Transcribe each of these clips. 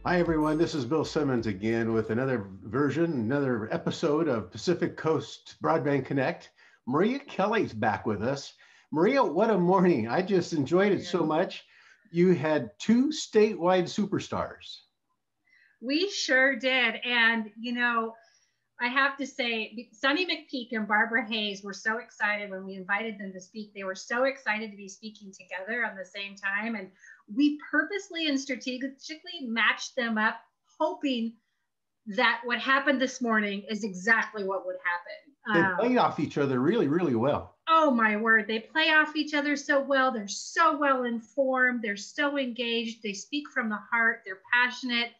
Hi, everyone. This is Bill Simmons again with another episode of Pacific Coast Broadband Connect. Maria Kelly's back with us. Maria, what a morning. I just enjoyed it so much. You had two statewide superstars. We sure did. And, I have to say, Sunny McPeak and Barbara Hayes were so excited when we invited them to speak. They were so excited to be speaking together on the same time. And we purposely and strategically matched them up, hoping that what happened this morning is exactly what would happen. They played off each other really, really well. Oh, my word. They play off each other so well. They're so well informed. They're so engaged. They speak from the heart. They're passionate.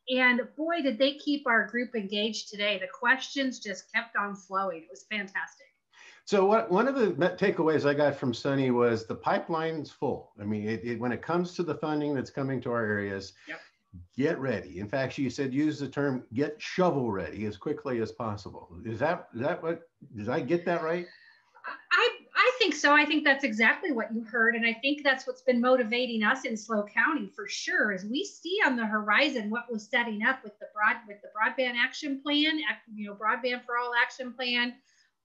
And boy, did they keep our group engaged today. The questions just kept on flowing. It was fantastic. So one of the takeaways I got from Sunny was the pipeline's full. I mean, when it comes to the funding that's coming to our areas, Get ready. In fact, she said, use the term get shovel ready as quickly as possible. Is that what, did I get that right? I think so. I think that's exactly what you heard. And I think that's what's been motivating us in SLO County for sure, is we see on the horizon what was setting up with the broadband action plan, broadband for all action plan.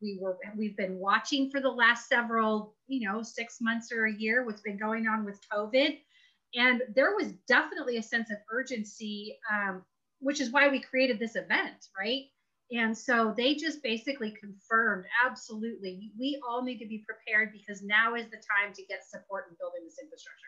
We've been watching for the last several, 6 months or a year, what's been going on with COVID. And there was definitely a sense of urgency, which is why we created this event, right? And so they just basically confirmed, absolutely, we all need to be prepared because now is the time to get support in building this infrastructure.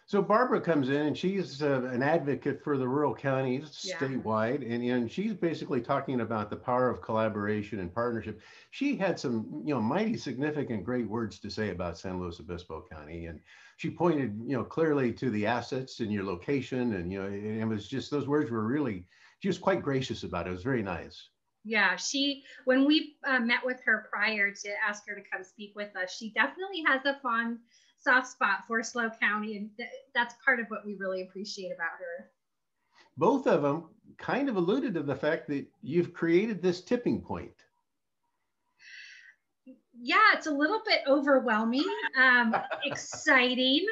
So Barbara comes in and she's an advocate for the rural counties statewide, and she's basically talking about the power of collaboration and partnership. She had some, mighty significant great words to say about San Luis Obispo County, and she pointed, clearly to the assets and your location, and and it was just, those words were really, she was quite gracious about it. It was very nice. Yeah, when we met with her prior to ask her to come speak with us, she definitely has a soft spot for SLO County, and that's part of what we really appreciate about her. Both of them kind of alluded to the fact that you've created this tipping point. Yeah, it's a little bit overwhelming, exciting.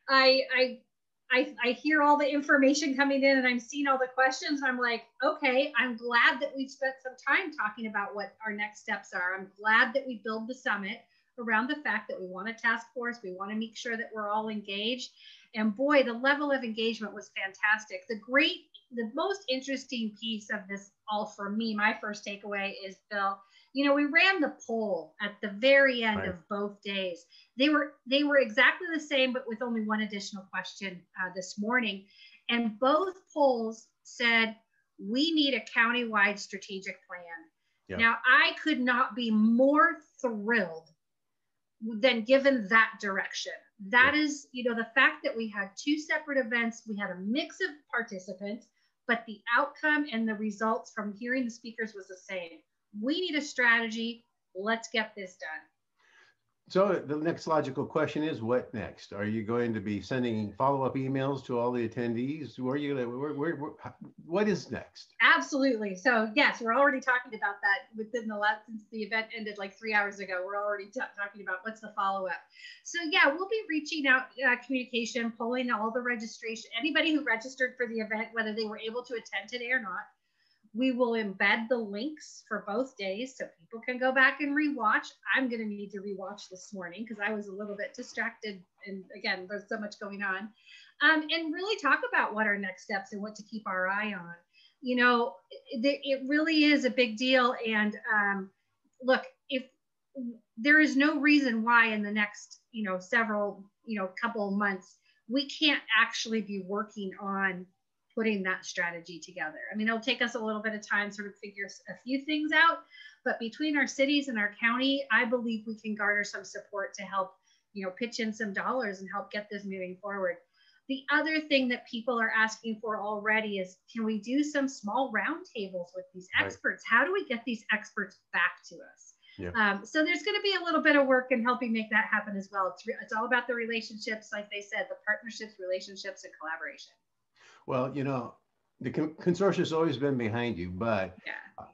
I hear all the information coming in and I'm seeing all the questions. And I'm like, okay, I'm glad that we've spent some time talking about what our next steps are. I'm glad that we build the summit around the fact that we want a task force. We want to make sure that we're all engaged. And boy, the level of engagement was fantastic. The most interesting piece of this all for me, my first takeaway is, Bill, we ran the poll at the very end of both days. They were exactly the same, but with only one additional question this morning. And both polls said, we need a countywide strategic plan. Yeah. Now, I could not be more thrilled than given that direction. That is, the fact that we had two separate events, we had a mix of participants, but the outcome and the results from hearing the speakers was the same. We need a strategy. Let's get this done. So the next logical question is, what next? Are you going to be sending follow-up emails to all the attendees? What is next? Absolutely. So yes, we're already talking about that since the event ended like 3 hours ago. We're already talking about what's the follow-up. So yeah, we'll be reaching out, communication, polling all the registration, anybody who registered for the event, whether they were able to attend today or not. We will embed the links for both days so people can go back and rewatch. I'm going to need to rewatch this morning because I was a little bit distracted. And again, there's so much going on. And really talk about what our next steps and what to keep our eye on. It really is a big deal. And look, if there is no reason why in the next, several, couple of months, we can't actually be working on putting that strategy together. I mean, it'll take us a little bit of time to sort of figure a few things out, but between our cities and our county, I believe we can garner some support to help, pitch in some dollars and help get this moving forward. The other thing that people are asking for already is, can we do some small roundtables with these experts? How do we get these experts back to us? Yeah. So there's going to be a little bit of work in helping make that happen as well. It's all about the relationships, like they said, the partnerships, relationships, and collaboration. Well, the consortium has always been behind you, but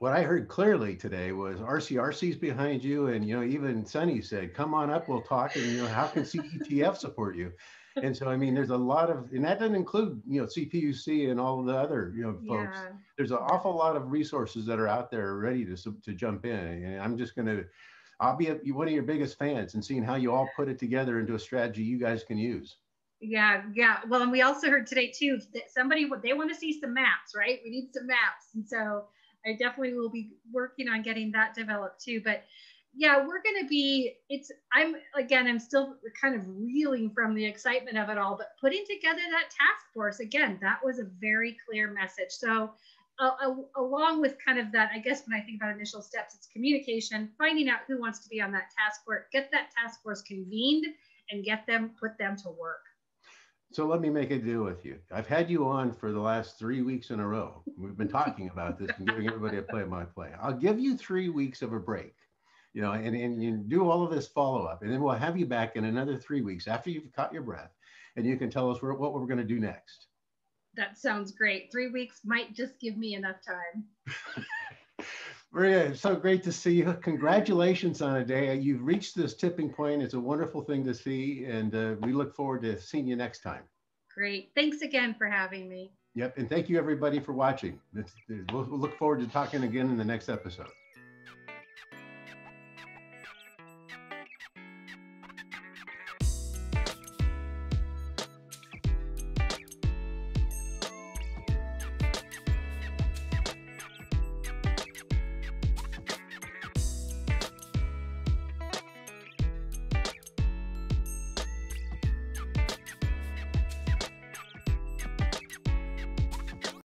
what I heard clearly today was RCRC's behind you, and even Sunny said, "Come on up, we'll talk." And how can CETF support you? And so, I mean, there's a lot of, and that doesn't include, CPUC and all of the other, folks. Yeah. There's an awful lot of resources that are out there ready to jump in. And I'm just going to, I'll be one of your biggest fans and seeing how you all put it together into a strategy you guys can use. Yeah. Well, and we also heard today too that they want to see some maps, right? We need some maps. And so I definitely will be working on getting that developed too. But yeah, we're going to be, I'm still kind of reeling from the excitement of it all, but putting together that task force, again, that was a very clear message. So along with kind of that, I guess when I think about initial steps, it's communication, finding out who wants to be on that task force, get that task force convened and put them to work. So let me make a deal with you. I've had you on for the last 3 weeks in a row. We've been talking about this and giving everybody a play-by-play. I'll give you 3 weeks of a break, and you do all of this follow-up, and then we'll have you back in another 3 weeks after you've caught your breath, and you can tell us what we're going to do next. That sounds great. 3 weeks might just give me enough time. Maria, it's so great to see you. Congratulations on a day. You've reached this tipping point. It's a wonderful thing to see, and we look forward to seeing you next time. Great. Thanks again for having me. Yep, and thank you everybody for watching. We'll look forward to talking again in the next episode.